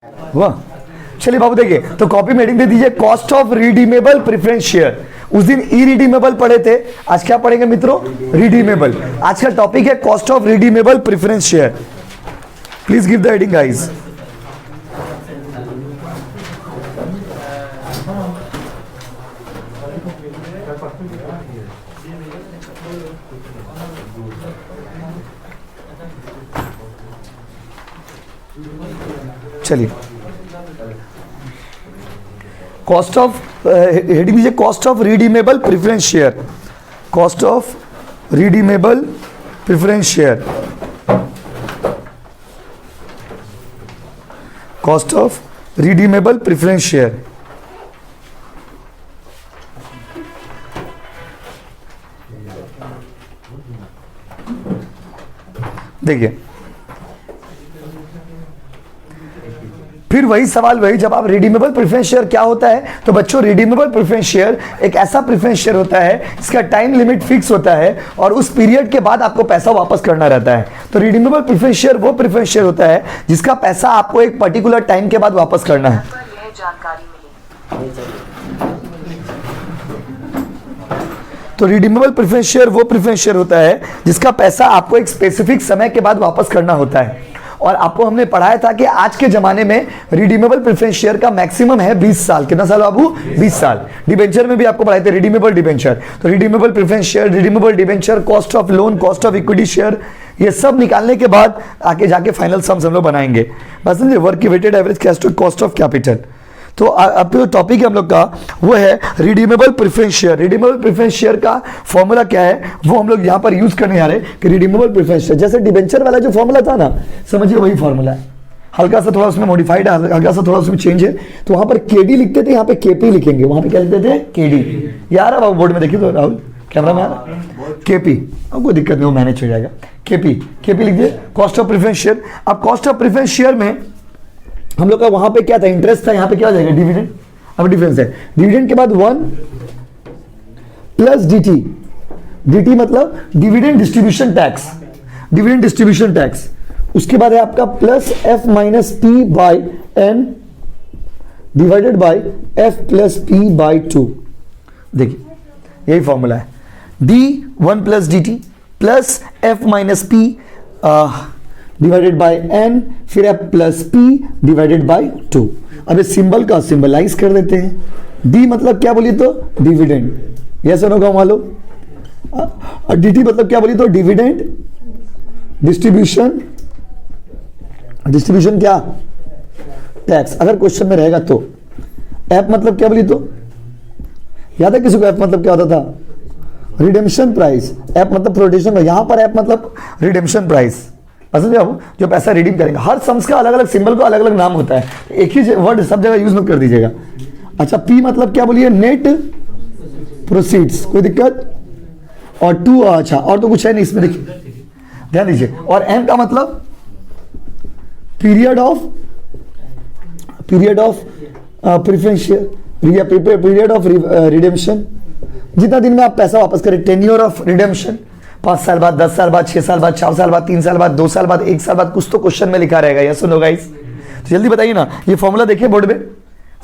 वाह, चलिए बाबू देखिए, तो कॉपी में हेडिंग दे दीजिए cost of redeemable preference share. उस दिन इरिडीमेबल पढ़े थे, आज क्या पढ़ेंगे मित्रों? रिडीमेबल। आज का टॉपिक है cost of redeemable preference share. Please give the heading guys. चलिए, कॉस्ट ऑफ हेडिंग दीजिए cost of redeemable preference share. Cost of redeemable preference share. Cost of redeemable preference share. देखिए, फिर वही सवाल वही, जब आप रिडीमेबल प्रेफरेंस शेयर क्या होता है, तो बच्चों रिडीमेबल प्रेफरेंस शेयर एक ऐसा प्रेफरेंस शेयर होता है इसका टाइम लिमिट फिक्स होता है और उस पीरियड के बाद आपको पैसा वापस करना रहता है। तो रिडीमेबल प्रेफरेंस शेयर वो प्रेफरेंस शेयर होता है जिसका पैसा आपको एक पर्टिकुलर टाइम के बाद वापस करना है। तो रिडीमेबल प्रेफरेंस शेयर वो प्रेफरेंस शेयर होता है जिसका पैसा आपको एक स्पेसिफिक समय के बाद वापस करना होता है। और आपको हमने पढ़ाया था कि आज के जमाने में रिडीमेबल प्रेफरेंस शेयर का मैक्सिमम है 20 साल। कितना साल बाबू? 20 साल। डिबेंचर में भी आपको पढ़ाए थे रिडीमेबल डिबेंचर। तो redeemable preference share, redeemable debenture, cost of loan, cost of equity share, ये सब निकालने के बाद आके जाके फाइनल सम्स हम लोग बनाएंगे। बस समझे, work weighted average cash to cost of capital. तो अब जो टॉपिक है हम लोग का वो है redeemable preference share. Redeemable preference share का फॉर्मूला क्या है वो हम लोग यहाँ पर यूज करने जा रहे हैं कि रिडीमेबल प्रेफरेंस शेयर, जैसे डिबेंचर वाला जो फॉर्मूला था ना, समझिए वही फॉर्मूला है। हल्का सा थोड़ा उसमें मॉडिफाइड है, हल्का सा थोड़ा उसमें चेंज है। तो वहां पर केडी लिखते थे, यहाँ पे केपी लिखेंगे। वहां पे क्या लिखते थे? केडी। यार अब बोर्ड में देखिए तो राहुल कैमरा मैन, केपी, अब कोई दिक्कत नहीं, वो मैनेज हो जाएगा। केपी, केपी लिख दिए, कॉस्ट ऑफ प्रेफरेंस शेयर। अब कॉस्ट ऑफ प्रेफरेंस शेयर में हम लोग का वहां पे क्या था? इंटरेस्ट था। यहाँ पे क्या हो जाएगा? डिविडेंड। अब डिफरेंस है, डिविडेंड के बाद 1 प्लस डीटी। डीटी मतलब dividend distribution tax, dividend distribution tax. उसके बाद है आपका plus F minus P by N divided by F plus P by 2। देखिए यही फॉर्मूला है, D 1 plus D T plus F minus P divided by N, फिर F plus P divided by 2। अब इस सिंबल का सिंबलाइज कर देते हैं। डी मतलब क्या बोलिए तो? डिविडेंड। यस और नो का मालूम? और डी मतलब क्या बोलिए तो? डिविडेंड डिस्ट्रीब्यूशन, डिस्ट्रीब्यूशन क्या? टैक्स, अगर क्वेश्चन में रहेगा तो। एफ मतलब क्या बोलिए तो? याद है किसी को एफ मतलब क्या होता था? Redemption price. एफ मतलब प्रोटेक्शन, यहां पर एफ मतलब रिडेम्पशन प्राइस। समझे आप? जो पैसा रिडीम करेंगे, हर सम्स का अलग अलग सिंबल का अलग अलग नाम होता है, एक ही वर्ड सब जगह यूज मत कर दीजिएगा। अच्छा, पी मतलब क्या बोलिए? नेट प्रोसीड्स, कोई दिक्कत? और 2, अच्छा और तो कुछ है नहीं इसमें, देखिए ध्यान दीजिए। और एन का मतलब पीरियड ऑफ प्रेफरेंस शेयर या पीरियड ऑफ रिडेम्पशन, जितना दिन में आप पैसा वापस करें। टेन्योर ऑफ रिडेम्पशन, 5 साल बाद, 10 साल बाद, 6 साल बाद, 4 साल बाद, 3 साल बाद, 2 साल बाद, 1 साल बाद, कुछ तो क्वेश्चन में लिखा रहेगा। Yes no guys? तो जल्दी बताइए ना, ये फॉर्मूला देखिए बोर्ड में,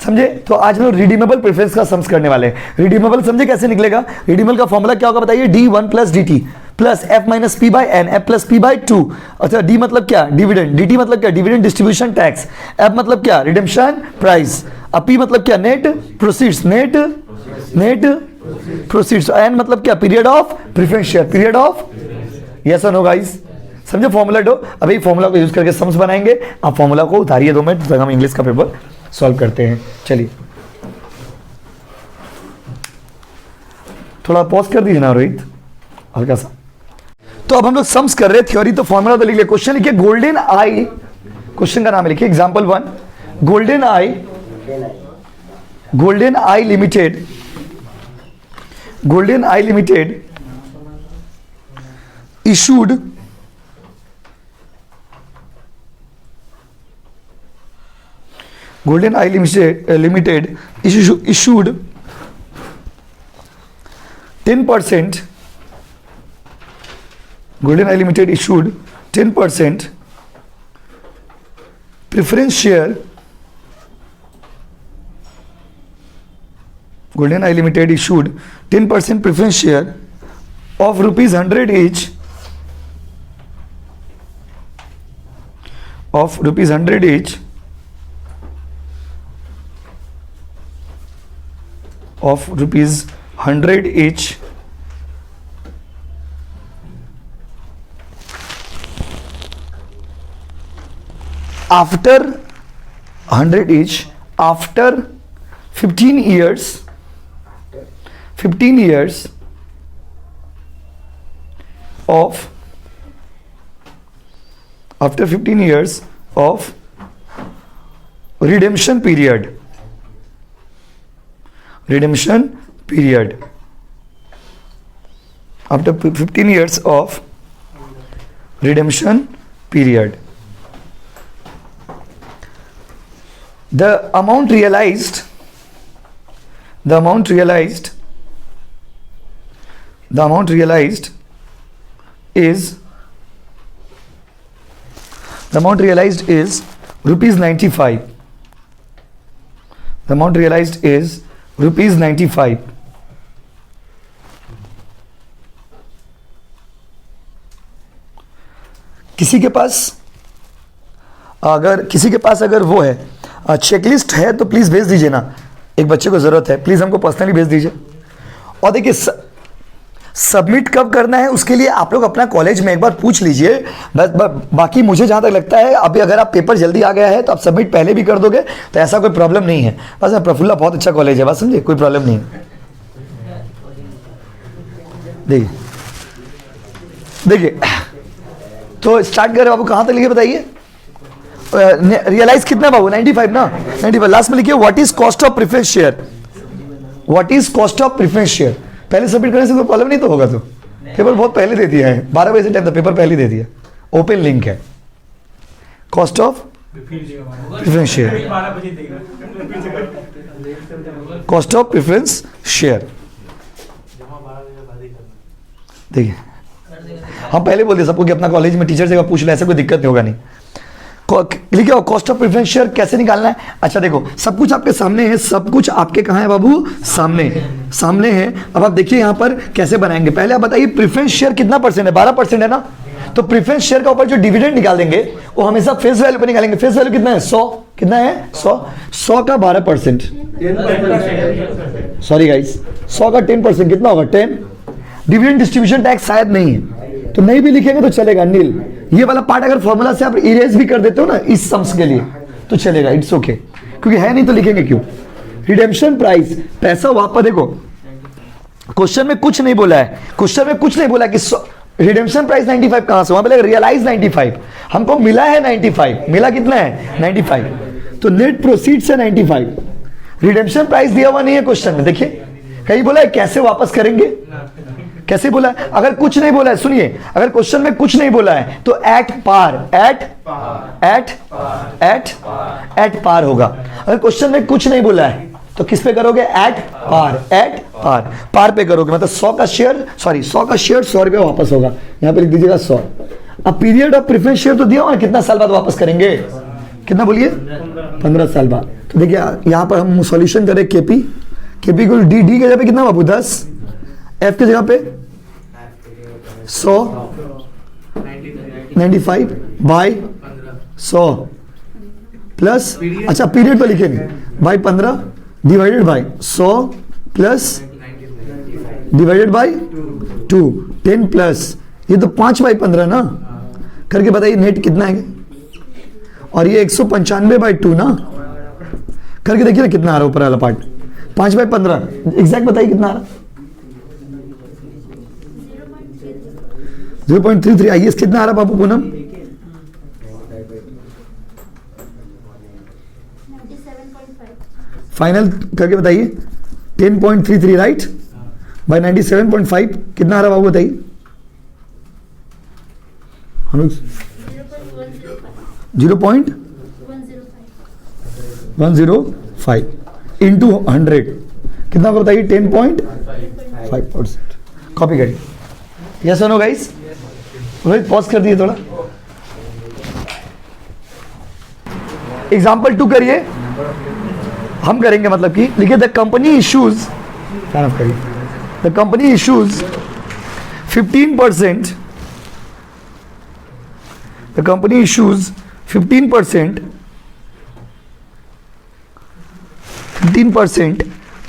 समझे? तो आज हम लोग रिडीमेबल प्रेफरेंस का सम्स करने वाले हैं। रिडीमेबल समझे कैसे निकलेगा? रिडीमेबल का फॉर्मूला क्या होगा बताइए? D 1 plus D T plus F minus P by N, F plus P by 2। अच्छा, डी मतलब क्या? डिविडेंड। डी टी मतलब क्या? Dividend distribution tax. एफ मतलब क्या? Redemption price. अब पी मतलब क्या? Net proceeds, net proceeds. N मतलब क्या? Period of preference share, period of. Yes और नो गाइस? समझे फॉर्मूला? दो अभी फॉर्मूला को यूज करके सम्स बनाएंगे। आप फॉर्मूला को उतारिए 2 मिनट तक, हम इंग्लिश का पेपर सॉल्व करते हैं। चलिए थोड़ा पॉज कर दीजिए ना रोहित, हल्का सा। तो अब हम लोग सम्स कर रहे हैं थ्योरी, तो फॉर्मूला तो लिख लिया। क्वेश्चन लिखिए गोल्डन आई, क्वेश्चन का नाम है, लिखिए example 1, golden I limited, golden I limited issued Golden Eye Limited issued 10%. Golden Eye Limited issued 10% preference share Golden Eye Limited issued 10% preference share of rupees 100 each of rupees 100 each of rupees 100 each after 100 each after 15 years of after 15 years of redemption period after 15 years of redemption period, the amount realized is rupees 95. The amount realized is rupees 95. किसी के पास अगर वो है checklist है तो please भेज दीजिए ना, एक बच्चे को जरूरत है, प्लीज हमको पर्सनली भेज दीजिए। और देखिए सबमिट कब करना है उसके लिए आप लोग अपना कॉलेज में एक बार पूछ लीजिए। बस बाकी मुझे जहाँ तक लगता है अभी अगर आप पेपर जल्दी आ गया है तो आप सबमिट पहले भी कर दोगे तो ऐसा कोई प्रॉब्लम नहीं है। बस प्रफुल्ला बहुत अच्छा कॉलेज है, बस समझे, कोई प्रॉब्लम नहीं है। देखिए तो स्टार्ट करें बाबू, कहाँ तक लिखे बताइए। रियलाइज कितना बाबू 95 ना, 95। लास्ट में लिखिए what is cost of preference share, what is cost of preference share. पहले सबमिट करने से कोई प्रॉब्लम नहीं तो होगा, तो पेपर बहुत पहले दे दिया है, 12 बजे से टाइम था, पेपर पहले दे दिया, ओपन लिंक है। Cost of preference share, cost of preference share. देखिए हम पहले बोल दिए सबको कि अपना कॉलेज में टीचर से पूछ ले, ऐसे कोई दिक्कत नहीं होगा। नहीं लिखे कॉस्ट ऑफ प्रेफरेंस शेयर कैसे निकालना है। अच्छा देखो सब कुछ आपके सामने है, सब कुछ आपके कहाँ है बाबू, सामने है। अब आप देखिए यहाँ पर कैसे बनाएंगे। पहले आप बताइए प्रेफरेंस शेयर कितना परसेंट है, 12% है ना, तो प्रेफरेंस शेयर का ऊपर जो डिविडेंड निकाल देंगे वो हमेशा फेस वैल्यू पे निकालेंगे। फेस वैल्यू कितना है 100, कितना है 100 का 12%, सॉरी गाइस 100 का 10% कितना होगा 10। डिविडेंड डिस्ट्रीब्यूशन टैक्स शायद नहीं है तो नहीं भी लिखेंगे तो चलेगा, नील। ये वाला पार्ट अगर फॉर्मूला से आप इरेज भी कर देते हो ना इस सम्स के लिए तो चलेगा, इट्स ओके, क्योंकि है नहीं तो लिखेंगे क्यों। रिडेम्पशन प्राइस, पैसा वापस, देखो क्वेश्चन में कुछ नहीं बोला है, क्वेश्चन में कुछ नहीं बोला कि रिडेम्पशन प्राइस 95 कहां से, वहां पे रियलाइज 95, हमको मिला है 95, मिला कितना है 95, तो नेट प्रोसीड से 95। रिडेम्पशन प्राइस दिया हुआ नहीं है क्वेश्चन में, देखिए कहीं बोला है कैसे वापस करेंगे, कैसे बोला है। अगर कुछ नहीं बोला है, सुनिए, अगर क्वेश्चन में कुछ नहीं बोला है तो एट पार होगा। अगर क्वेश्चन में कुछ नहीं बोला है तो किस पे करोगे, एट पार पे करोगे, मतलब 100 का शेयर 100 रुपया वापस होगा। यहां पे लिख दीजिएगा 100। अब पीरियड ऑफ प्रेफरेंस शेयर तो दिया हुआ है, कितना साल बाद वापस करेंगे, कितना बोलिए 15 साल बाद। तो देखिए यहां पर हम सॉल्यूशन करें केपी को डी की जगह पे कितना बाबू 10, एफ की जगह पे 100 95 बाई 100 प्लस, अच्छा पीरियड तो लिखेंगे by 15 divided by 100 plus divided by 2 10 plus ये तो 5 बाई 15 ना, करके बताइए नेट कितना है। और ये 195 बाई 2 ना, करके देखिए ना कितना आ रहा है ऊपर वाला पार्ट, 5 बाई 15 एग्जैक्ट बताइए कितना आ रहा है। 0.33 आइए कितना आ रहा बाबू पूनम, 97.5 फाइनल करके बताइए। 10.33 राइट बाय 97.5 कितना आ रहा बाबू बताइए। हम लोग 0.105 इंटू 100 कितना होगा बताइए 10.5%। कॉपी करिए, यस और नो गाइस। रोहित पॉज कर दिए थोड़ा। एग्जाम्पल 2 करिए, हम करेंगे मतलब कि लिखिए the company issues The company issues 15%. The company issues 15%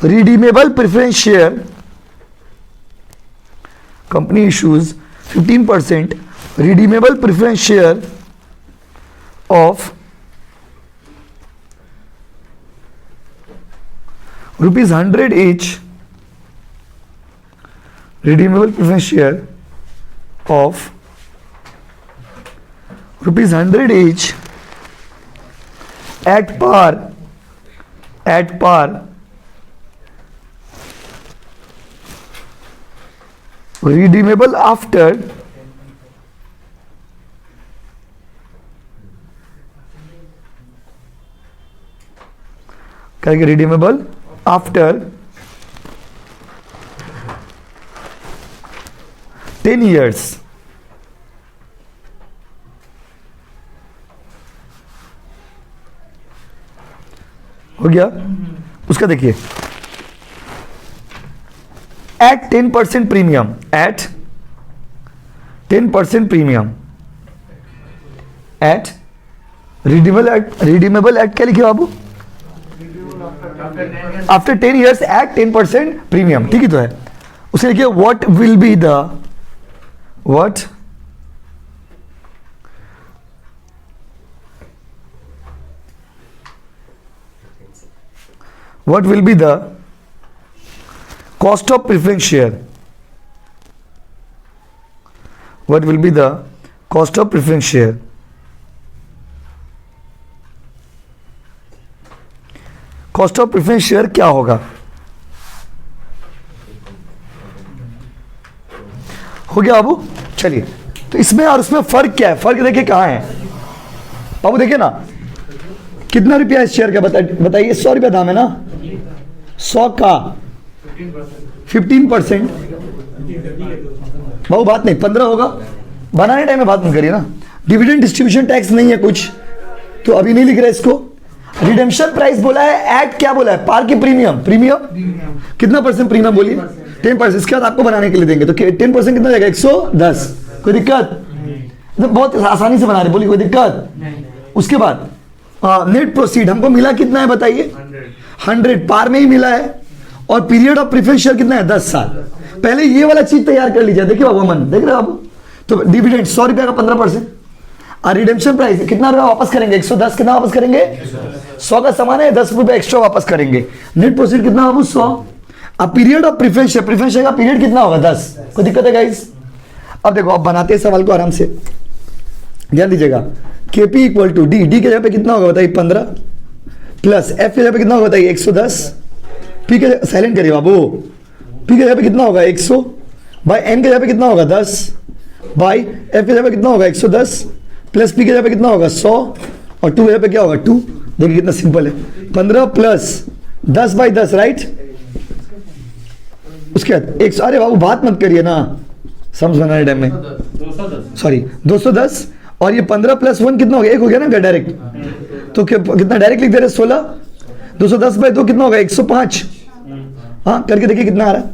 redeemable preference share. Company issues 15% redeemable preference share of rupees 100 each. Redeemable preference share of rupees 100 each at par redeemable after redeemable after 10 years. हो गया। उसका देखिए at 10% premium, at 10% premium, at redeemable at क्या लिखे बाबू? After 10 years at 10% premium, ठीक ही तो है। उसे लिखिए what will be the what will be the cost of preference share? What will be the cost of preference share? Cost of preference share क्या होगा? हो गया बाबू? चलिए, तो इसमें और उसमें फर्क क्या है? फर्क देखिए कहाँ है बाबू, देखिए ना कितना रुपया इस शेयर का बताइए। 100 रुपया दाम है ना, 100 का 15%। बाबू बात नहीं, 15 होगा, बनाने टाइम में बात नहीं करिए ना। डिविडेंड डिस्ट्रीब्यूशन टैक्स नहीं है कुछ, तो अभी नहीं लिख रहा इसको। रिडेम्पशन प्राइस बोला है, एट क्या बोला है? पार की प्रीमियम। प्रीमियम कितना परसेंट प्रीमियम बोलिए? 10%। इसके बाद आपको बनाने के लिए देंगे तो 10% कितना जाएगा? 110। कोई दिक्कत? तो बहुत आसानी से बना रहे, बोलिए कोई दिक्कत? उसके बाद नेट प्रोसीड हमको मिला कितना है बताइए? 100 पार में ही मिला है। और पीरियड ऑफ प्रेफरेंस शेयर कितना है? 10 साल। पहले ये वाला चीज तैयार कर लीजिए। देखिए बाबू, मन देख रहे हो आप? तो डिविडेंड 100 रुपया का 15%। और रिडेम्पशन प्राइस कितना रुपया वापस करेंगे? 110। कितना वापस करेंगे? 100 का सामान है, 10 रुपये एक्स्ट्रा वापस करेंगे। नेट प्रोसीड कितना बाबू? 100। अब पीरियड ऑफ प्रेफरेंस शेयर का पीरियड कितना होगा? 10। कोई दिक्कत है गाइस? अब देखो, अब बनाते हैं सवाल को आराम से, ध्यान दीजिएगा। KP equal to D, D के जगह पे कितना होगा बताइए? 15 प्लस एफ के जगह पे कितना होगा बताइए? 110। पी के साइलेंट करिए बाबू, पी के जगह पे कितना होगा? 100 बाई एन के जगह पे कितना होगा? 10 बाई एफ के जगह पे कितना होगा? 110 प्लस पी के जगह पे कितना होगा? 100 और 2 के जगह पे क्या होगा? 2। देखिए कितना सिंपल है। 15 प्लस 10 बाई 10, राइट? उसके बाद 100। अरे बाबू बात मत करिए ना, सम्स बनाने टाइम में, सॉरी 210। और ये 15 प्लस 1 कितना हो गया? 1 हो गया ना डायरेक्ट, तो कितना डायरेक्ट लिख दे रहे? 16। 210 बाई 2 कितना होगा? 105। हाँ करके देखिए कितना आ रहा है?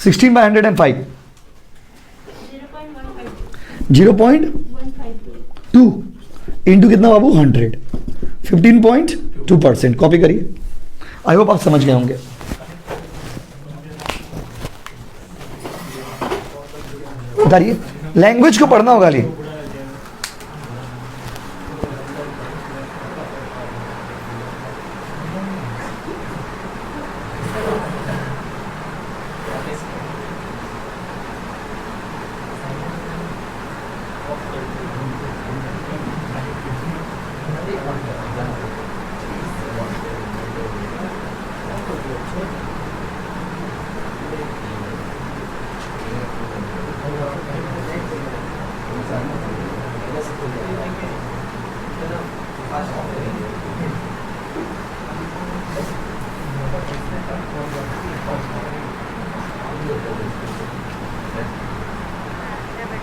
16 बाई 105, 0.2 इंटू कितना बाबू? 100, 15.2%। कॉपी करिए। आई होप आप समझ गए होंगे। उतारिए, लैंग्वेज को पढ़ना होगा ली।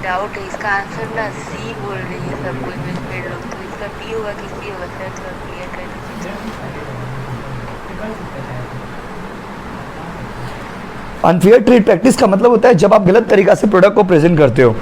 डाउट है, इसका आंसर ना सी बोल रही है सब कोई में लोग, तो इसका डी होगा कि सी होगा? सर थोड़ा क्लियर कर दीजिए। अनफेयर ट्रेड प्रैक्टिस का मतलब होता है जब आप गलत तरीका से प्रोडक्ट को प्रेजेंट करते हो।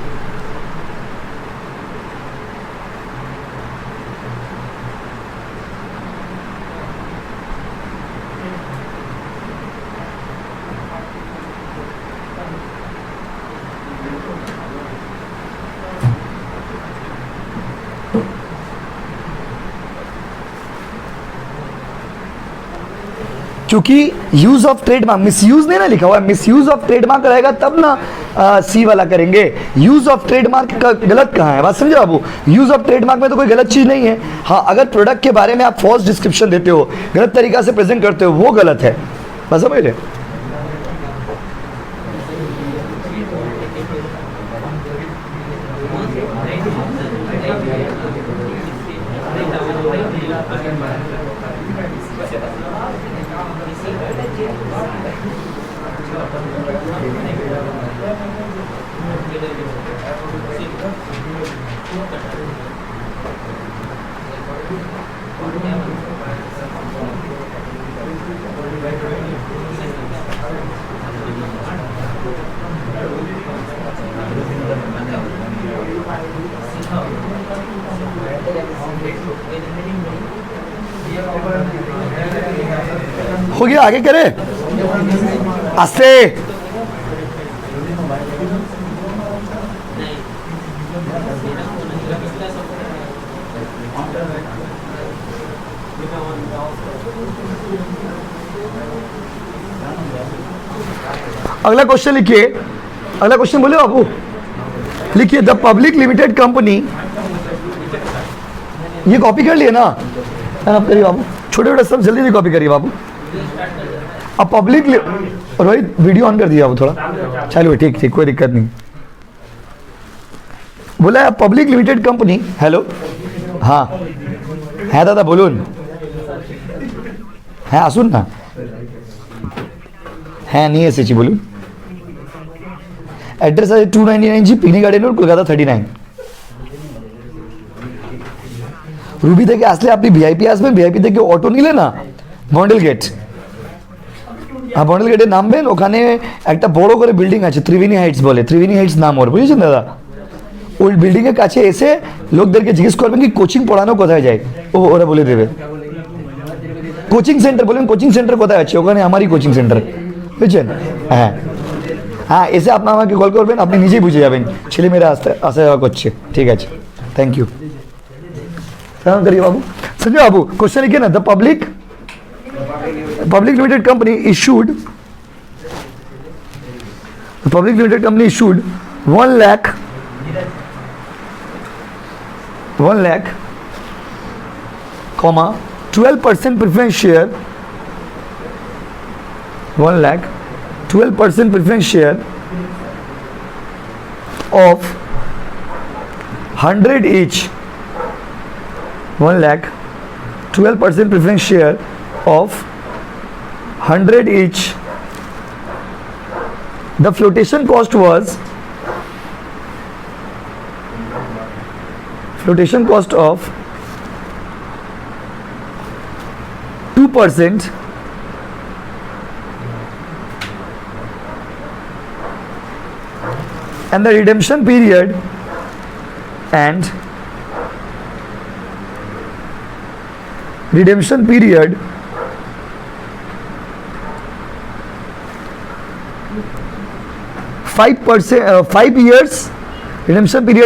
क्योंकि यूज ऑफ ट्रेडमार्क, मिसयूज नहीं ना लिखा हुआ है, मिसयूज ऑफ ट्रेडमार्क रहेगा तब ना सी वाला करेंगे। यूज ऑफ ट्रेडमार्क का गलत कहाँ है, बात समझे बाबू? यूज ऑफ ट्रेडमार्क में तो कोई गलत चीज नहीं है। हाँ, अगर प्रोडक्ट के बारे में आप फॉल्स डिस्क्रिप्शन देते हो, गलत तरीका से प्रेजेंट करते हो, वो गलत है, बस समझ ले। हो गया, आगे करे आस्ते। अगला क्वेश्चन लिखिए, अगला क्वेश्चन बोले बाबू, लिखिए द पब्लिक लिमिटेड कंपनी, ये कॉपी कर लिए ना आप, करिए बाबू, छोटे छोटे सब जल्दी से कॉपी करिए बाबू। अब पब्लिक, रोहित वीडियो ऑन कर दिया बाबू थोड़ा, चलो ठीक ठीक, कोई दिक्कत नहीं। बोला है पब्लिक लिमिटेड कंपनी, हेलो, हाँ है दादा बोलून, হ্যাঁ আসুন না, হ্যাঁ নিয়ে এসেছি বলুন। অ্যাড্রেস আছে 299G picnic garden road, Kolkata 39। Ruby থেকে আসলে আপনি ভিআইপি আসবেন, ভিআইপি থেকে অটো নিলে না বন্ডেল গেট, হ্যাঁ বন্ডেল গেটে নামবেন, ওখানে একটা বড় করে বিল্ডিং আছে, ত্রিবেণী হাইটস বলে, ত্রিবেণী হাইটস নাম ওর, বুঝেছেন দাদা? ওই বিল্ডিংয়ের কাছে এসে লোকদেরকে জিজ্ঞেস করবেন কি কোচিং পড়ানো কোথায় যায়, ওরা বলে দেবে। কোচিং সেন্টার বলবেন, কোচিং সেন্টার কোথায় আছে, ওখানে আমারই কোচিং সেন্টার, বুঝছেন? হ্যাঁ হ্যাঁ, এসে আপনি আমাকে কল করবেন, আপনি নিজেই বুঝে যাবেন ছেলেমেয়েরা আসা যাওয়া করছে। ঠিক আছে, থ্যাংক ইউ। करिए बाबू, संजय बाबू क्वेश्चन लिखिए ना, the public limited company issued, public limited company issued 1 lakh 12% preference share, 1 lakh 12% preference share of 100 each, 1 lakh 12% preference share of 100 each. The flotation cost was 2%, and the redemption period and 5 years, redemption period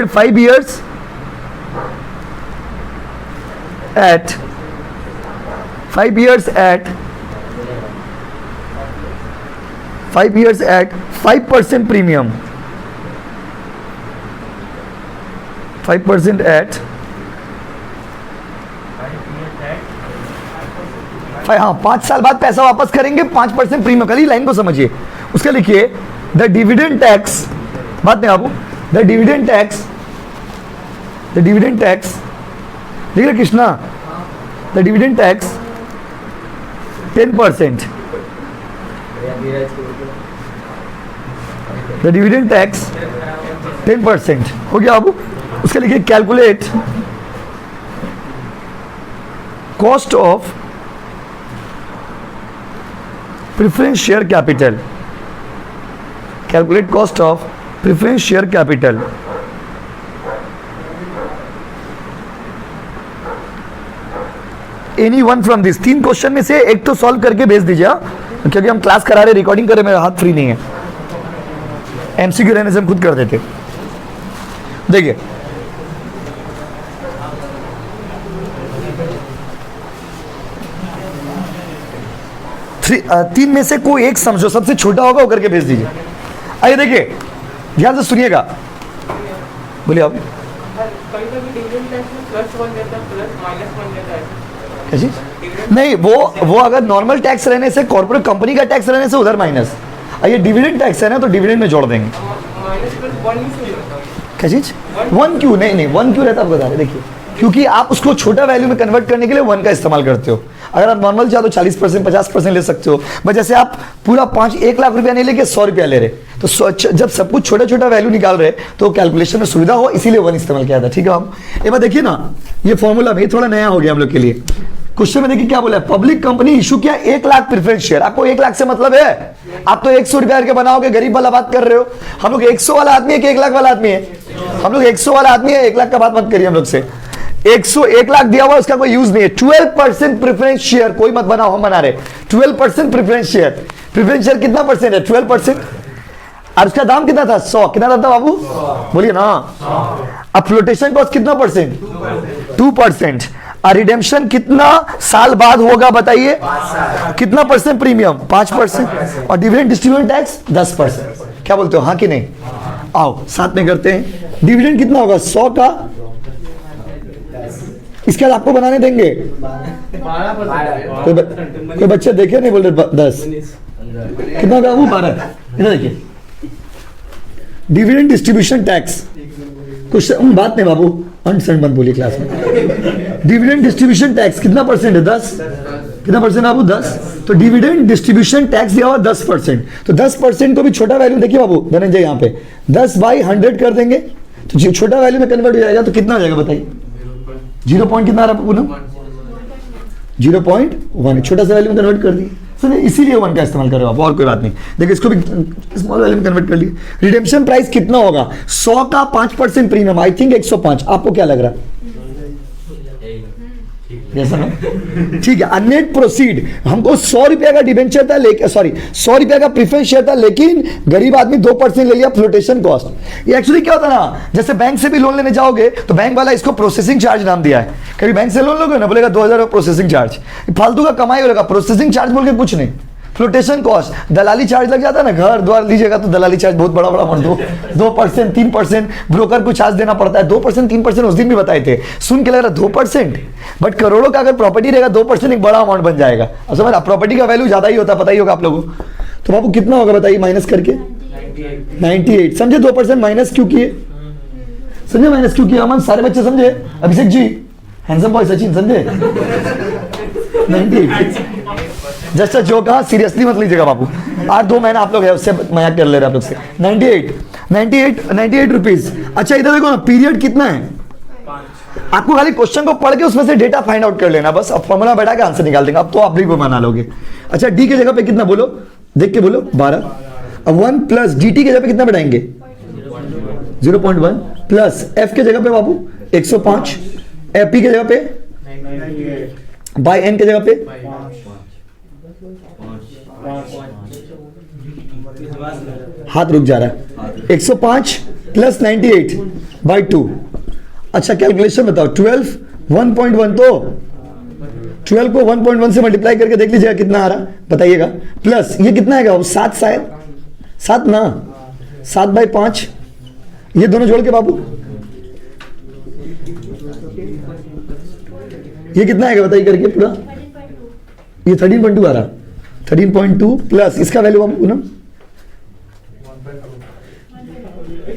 5 years at 5% premium, 5% at हाँ 5 साल बाद पैसा वापस करेंगे, 5% premium. कल ही line को समझिए, उसके लिखिए द डिविडेंड टैक्स, बात नहीं आपको, द डिविडेंड टैक्स लिख रहे Krishna, the dividend tax 10%, the dividend tax 10% हो गया बाबू। उसके लिखिए calculate cost of preference share capital, calculate cost of preference share capital. Any one from this, 3 question में से एक तो सॉल्व करके भेज दीजिए, क्योंकि हम क्लास करा रहे, रिकॉर्डिंग कर रहे, मेरा हाथ फ्री नहीं है। एमसीक्यू रहने से हम खुद कर देते। देखिए तीन में से कोई एक समझो, सबसे छोटा होगा वो करके भेज दीजिए। आइए देखिए, ध्यान से सुनिएगा, बोलिए आप। नहीं, वो अगर नॉर्मल टैक्स रहने से, कॉर्पोरेट कंपनी का टैक्स रहने से उधर माइनस, ये डिविडेंड टैक्स है ना, तो डिविडेंड में जोड़ देंगे। क्या चीज? 1 क्यों? नहीं 1 क्यों रहता, आप बता रहे, देखिए, क्योंकि आप उसको छोटा वैल्यू में कन्वर्ट करने के लिए 1 का इस्तेमाल करते हो। अगर आप नॉर्मल चाहो तो 40% 50% ले सकते हो, बट जैसे आप पूरा 1 लाख रुपया नहीं लेके 100 रुपया ले रहे, तो जब सब कुछ छोटा छोटा वैल्यू निकाल रहे तो कैलकुलेशन में सुविधा हो, इसीलिए 1 इस्तेमाल किया था। ठीक है, हम एक बार देखिए ना, ये फॉर्मूला में थोड़ा नया हो गया हम लोग के लिए। क्वेश्चन में देखिए क्या बोला है, पब्लिक कंपनी इशू किया 1 लाख प्रेफरेंस शेयर। आपको 1 लाख से मतलब है, आप तो 100 रुपया करके बनाओगे, गरीब वाला बात कर रहे हो। हम लोग 100 वाला आदमी है कि 1 लाख वाला आदमी है? हम लोग 100 वाला आदमी है, 1 लाख का बात मत करिए हम लोग से। 1 लाख दिया हुआ, उसका कोई यूज नहीं है। 12% प्रेफरेंस शेयर, कोई मत बनाओ, हम बना रहे। 12% प्रेफरेंस शेयर। प्रेफरेंस शेयर कितना परसेंट है? 12%। और उसका दाम कितना था? 100। कितना था बाबू, बोलिए ना। अब फ्लोटेशन कॉस्ट कितना परसेंट? 2%। और रिडेम्पशन कितना साल बाद होगा बताइए? कितना परसेंट प्रीमियम? 5%। और डिविडेंड डिस्ट्रीब्यूशन टैक्स 10%। क्या बोलते हो, हाँ कि नहीं? आओ साथ में करते हैं। डिविडेंड कितना होगा? 100 का, इसके बाद आपको बनाने देंगे। कोई बच्चे देखे नहीं, बोल रहे 10। कितना होगा वो? 12। इधर देखिए, डिविडेंड डिस्ट्रीब्यूशन टैक्स, कुछ बात नहीं बाबू, अंडरस्टैंड मत बोलिए क्लास में। डिविडेंड डिस्ट्रीब्यूशन टैक्स कितना परसेंट है? 10। कितना परसेंट बाबू? 10। तो डिविडेंड डिस्ट्रीब्यूशन टैक्स दिया हुआ 10%। तो 10% को भी छोटा वैल्यू देखिए बाबू धनंजय, यहाँ पे 10/100 कर देंगे, तो छोटा वैल्यू में कन्वर्ट हो जाएगा। तो कितना हो जाएगा बताइए? 0 पॉइंट कितना आ रहा है? 0.1, छोटा सा वैल्यू में कन्वर्ट कर दिए। सर इसीलिए 1 का इस्तेमाल कर रहे हो आप, और कोई बात नहीं। देखिए इसको भी स्मॉल वैल्यू में कन्वर्ट कर लिए। रिडेम्पशन प्राइस कितना होगा? 100 का 5% प्रीमियम, आई थिंक 105। आपको क्या लग रहा है? जैसा ना, ठीक है। नेट प्रोसीड, हमको 100 रुपया का डिबेंचर था, लेकिन 100 रुपया का प्रेफरेंस शेयर था, लेकिन गरीब आदमी 2% ले लिया फ्लोटेशन कॉस्ट। ये एक्चुअली क्या होता है ना, जैसे बैंक से भी लोन लेने जाओगे तो बैंक वाला इसको प्रोसेसिंग चार्ज नाम दिया है। कभी बैंक से लोन लोगे ना, बोलेगा 2000 प्रोसेसिंग चार्ज, फालतू का कमाई होगा। प्रोसेसिंग चार्ज बोल के कुछ नहीं, फ्लोटेशन कॉस्ट, दलाली चार्ज लग जाता है ना, घर द्वार लीजिएगा तो दलाली चार्ज बहुत बड़ा बड़ा अमाउंट, 2% 3% ब्रोकर को चार्ज देना पड़ता है। 2% 3% उस दिन भी बताए थे, सुन के लग रहा 2%, बट करोड़ों का अगर प्रॉपर्टी रहेगा 2% एक बड़ा अमाउंट बन जाएगा। अब समझ, प्रॉपर्टी का वैल्यू ज्यादा ही होता है, पता ही होगा आप लोगों को। तो बाबू कितना होगा बताइए माइनस करके? 98। समझे 2% माइनस क्यों किए? समझे माइनस क्यों किया? अमन सारे बच्चे समझे? अभिषेक जी, हैंडसम बॉय सचिन, समझे? 98 जस्ट अ जोक, हाँ सीरियसली मत लीजिएगा बाबू। 8-2 महीना आप लोग है, उससे मजाक कर ले रहे आप लोग से। 98 रुपीज। अच्छा इधर देखो ना, पीरियड कितना है? आपको खाली क्वेश्चन को पढ़ के उसमें से डेटा फाइंड आउट कर लेना बस। अब फॉर्मूला बैठा के आंसर निकाल देंगे, अब तो आप भी बना लोगे। अच्छा डी के जगह पे कितना बोलो, देख के बोलो 12। अब 1 प्लस डी टी के जगह पे कितना बढ़ाएंगे? 0.1 प्लस एफ के जगह पे बाबू 105, एफ पी के जगह पे बाई एन के जगह पे हाथ रुक जा रहा है, 105 प्लस 98 बाई 2। अच्छा कैलकुलेशन बताओ, 12 1.1, तो 12 को 1.1 से मल्टीप्लाई करके देख लीजिएगा कितना आ रहा, बताइएगा। प्लस ये कितना आएगा? 7 शायद, 7 ना, 7/5, ये दोनों जोड़ के बाबू ये कितना आएगा बताइए करके पूरा? ये 13.2 आ रहा, 13.2 प्लस इसका वैल्यू बाबू ना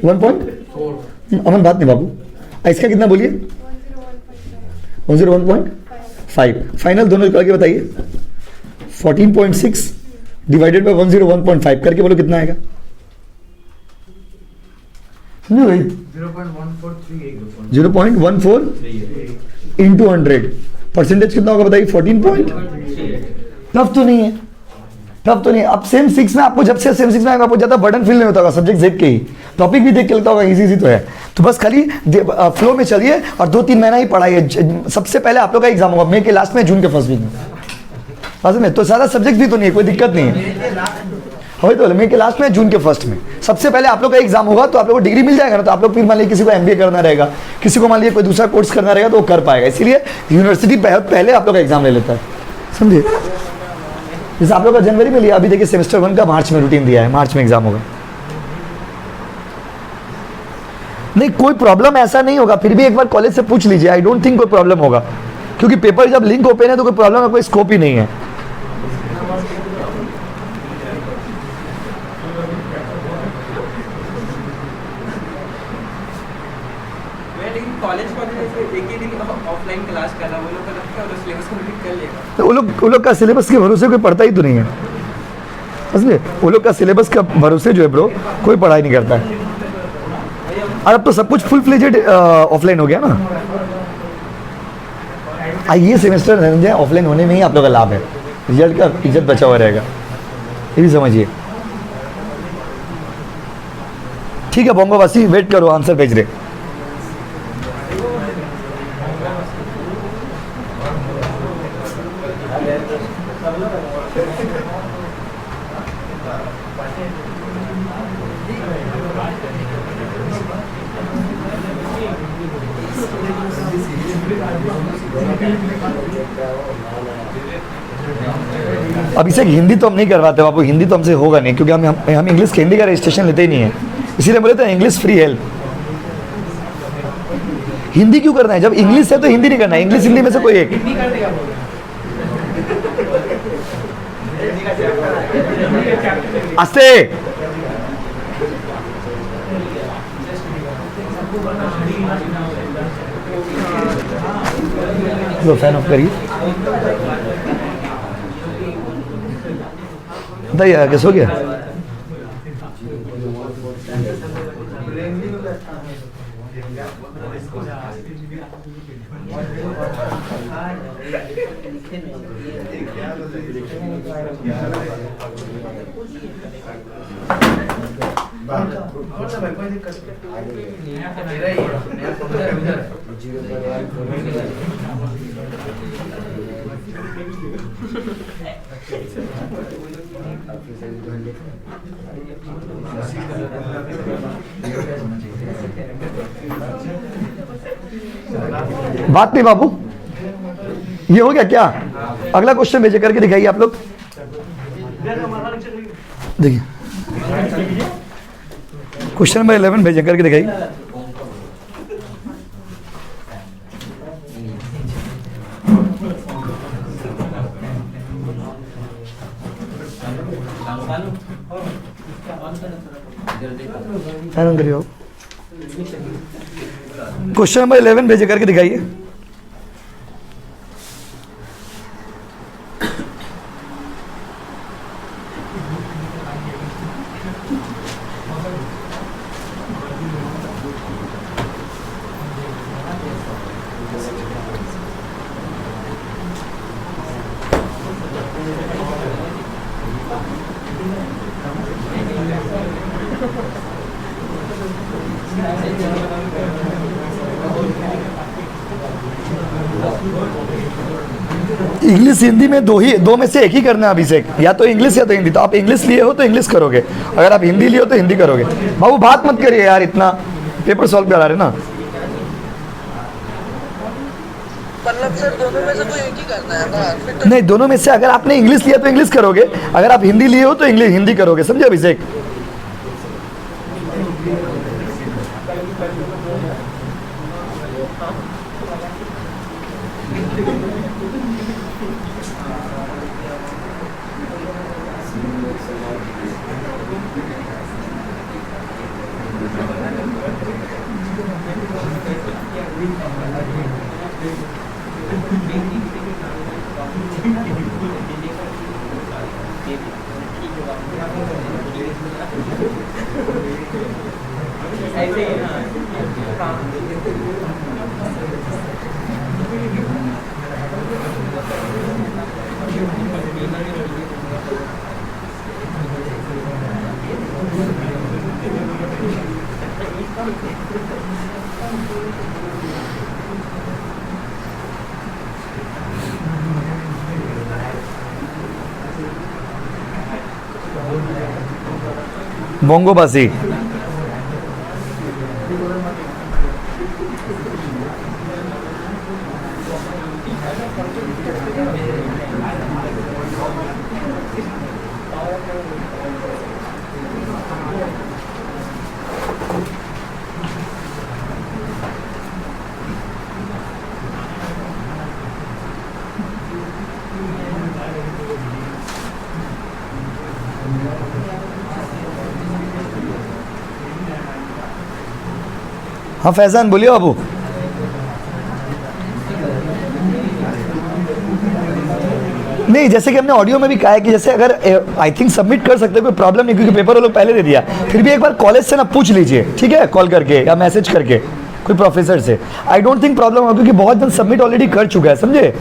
1.4। अमन बात नहीं बाबू, इसका कितना बोलिए? 101.5। फाइनल दोनों करके बताइए। 14.6 डिवाइडेड बाय 101.5 करके बोलो कितना आएगा? 0.14 इंटू 100। परसेंटेज कितना होगा बताइए? 14 पॉइंट। टफ तो नहीं है, तब तो नहीं, अब सेम 6 में आपको, जब से सेम 6 में आएगा आपको ज़्यादा बर्डन फील नहीं होता होगा, सब्जेक्ट देख के ही, टॉपिक भी देख के लगता होगा इजी इजी तो है। तो बस खाली फ्लो में चलिए और 2-3 महीना ही पढ़ाइए। सबसे पहले आप लोग का एग्जाम होगा मई के लास्ट में, जून के फर्स्ट वीक में, समझ में? तो सारा सब्जेक्ट भी तो नहीं है, कोई दिक्कत नहीं है, वही तो मई के लास्ट में, जून के फर्स्ट में सबसे पहले आप लोग का एग्जाम होगा। तो आप लोग को डिग्री मिल जाएगा ना, तो आप लोग फिर मान लीजिए किसी को एमबीए करना रहेगा, किसी को मान लीजिए कोई दूसरा कोर्स करना रहेगा तो वो कर पाएगा। इसीलिए यूनिवर्सिटी पहले आप लोग का एग्जाम ले लेता है, समझिए? जैसे आप लोग का जनवरी में लिया, अभी देखिए सेमेस्टर 1 का मार्च में रूटीन दिया है, मार्च में एग्जाम होगा। नहीं कोई प्रॉब्लम ऐसा नहीं होगा, फिर भी एक बार कॉलेज से पूछ लीजिए, आई डोंट थिंक कोई प्रॉब्लम होगा, क्योंकि पेपर जब लिंक ओपन है तो कोई प्रॉब्लम का कोई स्कोप ही नहीं है। कॉलेज एक ही दिन ऑफलाइन क्लास करना, वो लोग का सिलेबस कंप्लीट कर लेगा। तो वो लोग का सिलेबस के भरोसे कोई पढ़ता ही तो नहीं है, समझे? वो लोग का सिलेबस का भरोसे जो है ब्रो कोई पढ़ाई नहीं करता है। और अब तो सब कुछ फुल फ्लेजेड ऑफलाइन हो गया ना। ये सेमेस्टर धनंजय ऑफलाइन होने में ही आप लोग का लाभ है, रिजल्ट का इज्जत बचा हुआ रहेगा, ये भी समझिए। ठीक है बोंगोवासी, वेट करो, आंसर भेज रहे। अब इसे हिंदी तो हम नहीं करवाते बाबू, हिंदी तो हमसे होगा नहीं, क्योंकि हम इंग्लिश के हिंदी का रजिस्ट्रेशन लेते ही नहीं है, इसीलिए बोले तो इंग्लिश फ्री हेल्प। हिंदी क्यों करना है? जब इंग्लिश है तो हिंदी नहीं करना है, इंग्लिश हिंदी में से कोई एक। आस्ते लो, फैन ऑफ करिए, बताइए आगे सो गया? बात नहीं बाबू, ये हो गया क्या? अगला क्वेश्चन भेजे करके दिखाइए आप लोग, देखिए क्वेश्चन नंबर 11 भेजे करके दिखाइए। क्वेश्चन नंबर 11 भेजे करके दिखाइए। इंग्लिश हिंदी में दो में से एक ही करना है अभिषेक, या तो इंग्लिश या तो हिंदी। तो आप इंग्लिश लिए हो तो इंग्लिश करोगे, अगर आप हिंदी लिए हो तो हिंदी करोगे। बाबू बात मत करिए यार, इतना पेपर सॉल्व करा रहे ना। मतलब सर दोनों में से कोई एक ही करना है ना? नहीं, दोनों में से अगर आपने इंग्लिश लिया तो इंग्लिश करोगे, अगर आप हिंदी लिए हो तो इंग्लिश हिंदी करोगे, समझे अभिषेक? ऐसे ही ना बोंगोबासी। हाँ फैजान बोलिए बाबू। नहीं, जैसे कि हमने ऑडियो में भी कहा है कि जैसे अगर आई थिंक सबमिट कर सकते हैं, कोई प्रॉब्लम नहीं, क्योंकि पेपर वो लोग पहले दे दिया। फिर भी एक बार कॉलेज से ना पूछ लीजिए, ठीक है, कॉल करके या मैसेज करके कोई प्रोफेसर से। आई डोंट थिंक प्रॉब्लम होगा, क्योंकि बहुत जन सबमिट ऑलरेडी कर चुका है, समझे।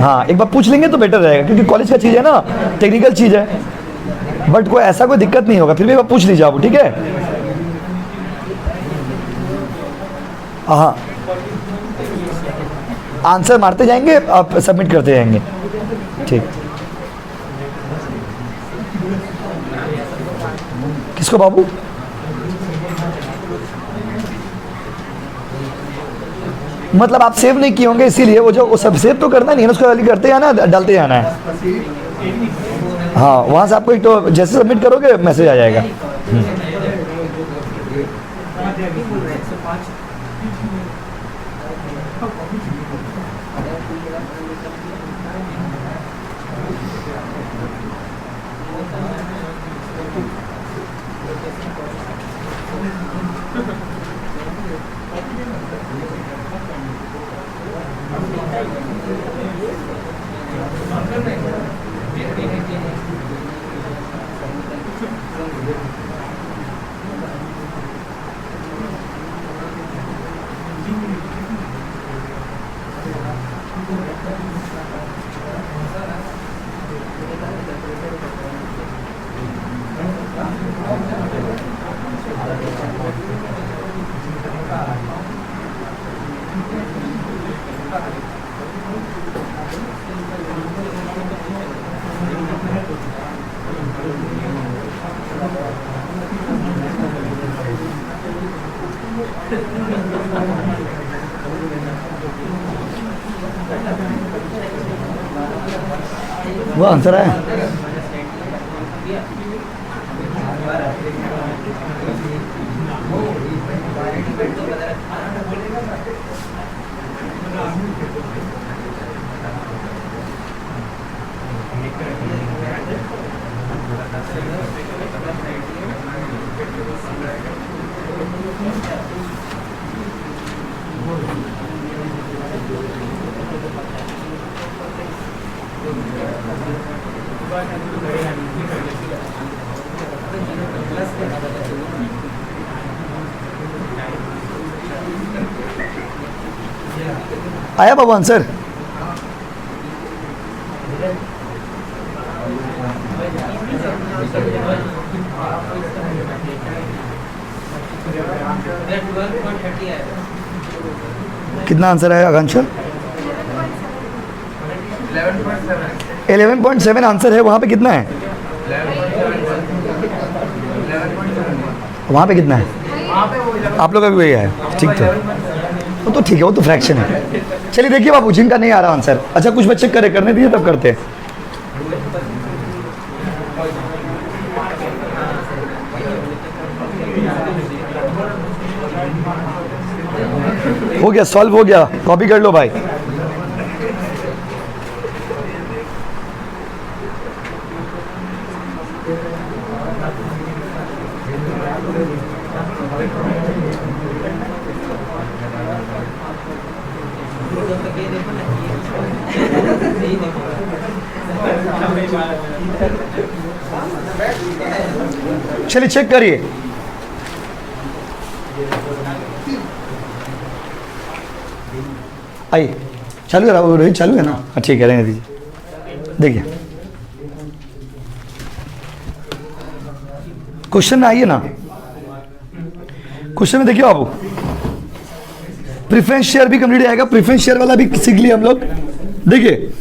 हाँ, एक बार पूछ लेंगे तो बेटर रहेगा, क्योंकि कॉलेज का चीज़ है ना, टेक्निकल चीज़ है। बट कोई ऐसा कोई दिक्कत नहीं होगा, फिर भी एक बार पूछ लीजिए आप, ठीक है। हाँ, आंसर मारते जाएंगे, आप सबमिट करते जाएंगे, ठीक। किसको बाबू? मतलब आप सेव नहीं किए होंगे इसीलिए, वो जो वो सब सेव तो करना नहीं है, उसको खाली करते जाना, डालते जाना है। हाँ, वहाँ से आपको एक तो जैसे सबमिट करोगे मैसेज आ जाएगा। वो आंसर है। आया बाबू आंसर? कितना आंसर है आकांक्षा? 11.7 आंसर है। वहाँ पे कितना है? वहाँ पे कितना है? आप लोग का भी वही है, ठीक है। वो तो ठीक है, वो तो फ्रैक्शन है। चलिए देखिए बाबू, जिनका नहीं आ रहा आंसर, अच्छा कुछ बच्चे करने दीजिए तब करते हैं। हो गया, सॉल्व हो गया, कॉपी कर लो भाई। चलिए चेक करिए। आइए, चालू है रोहित, चालू है ना? हाँ ठीक है, रहने दीजिए। देखिए क्वेश्चन में आइए ना, क्वेश्चन में देखिए बाबू, प्रेफरेंस शेयर भी कंप्लीट आएगा, प्रेफरेंस शेयर वाला भी सीख लिया हम लोग। देखिए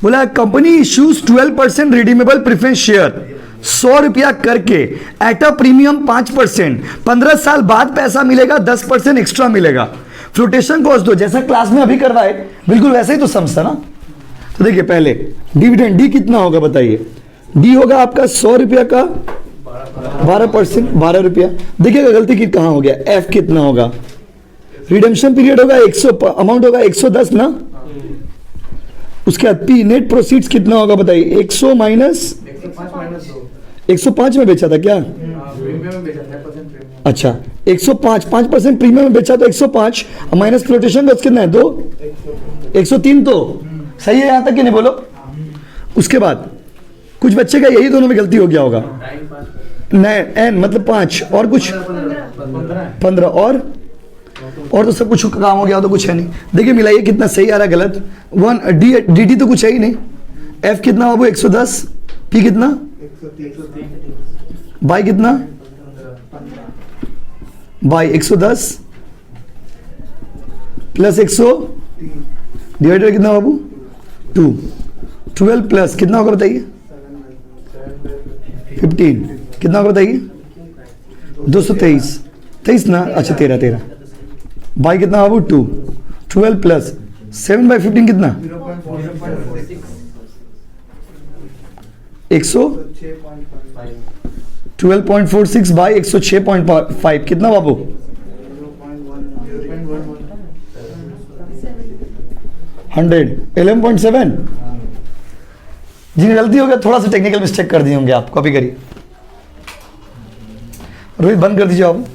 बोला company issues 12% redeemable preference share 100 रुपया करके एट अ प्रीमियम 5%, 15 साल बाद पैसा मिलेगा, 10% एक्स्ट्रा मिलेगा। फ्लोटेशन कॉस्ट दो, जैसा क्लास में अभी करवाए बिल्कुल वैसे ही तो सम्स था ना। तो देखिए पहले डिविडेंड डी कितना होगा बताइए। डी होगा आपका 100 रुपया का 12%, 12 रुपया। देखिएगा गलती की कहाँ हो गया। एफ कितना होगा, रिडेम्पशन पीरियड होगा 100, अमाउंट होगा 110 ना। उसके बाद पी नेट प्रोसीड्स कितना होगा बताइए। 100 माइनस 105 में बेचा था क्या? अच्छा 105, 5% प्रीमियम में बेचा तो 105 माइनस फ्लोटेशन कॉस्ट कितना है 2, 103। तो सही है यहां तक कि नहीं बोलो। उसके बाद कुछ बच्चे का यही दोनों में गलती हो गया होगा। एन मतलब 5 और कुछ 15 और तो सब कुछ काम हो गया तो कुछ है नहीं। देखिए मिलाइए कितना सही आ रहा है गलत। 1 डी डी तो कुछ है ही नहीं। एफ कितना बाबू 110, पी कितना, बाई कितना, बाई 110 प्लस 100 डिवाइडेड कितना बाबू 2, 12 प्लस कितना होगा बताइए 15 कितना होगा बताइए 223, 23 ना। अच्छा 13 बाई कितना बाबू 2, 12 प्लस 7 बाई 15 कितना 12.46 बाई 106.5 कितना बाबू 11.7। जी गलती हो गया, थोड़ा सा टेक्निकल मिस्टेक कर दिए होंगे आप, कॉपी करिए। रोहित बंद कर दीजिए आप।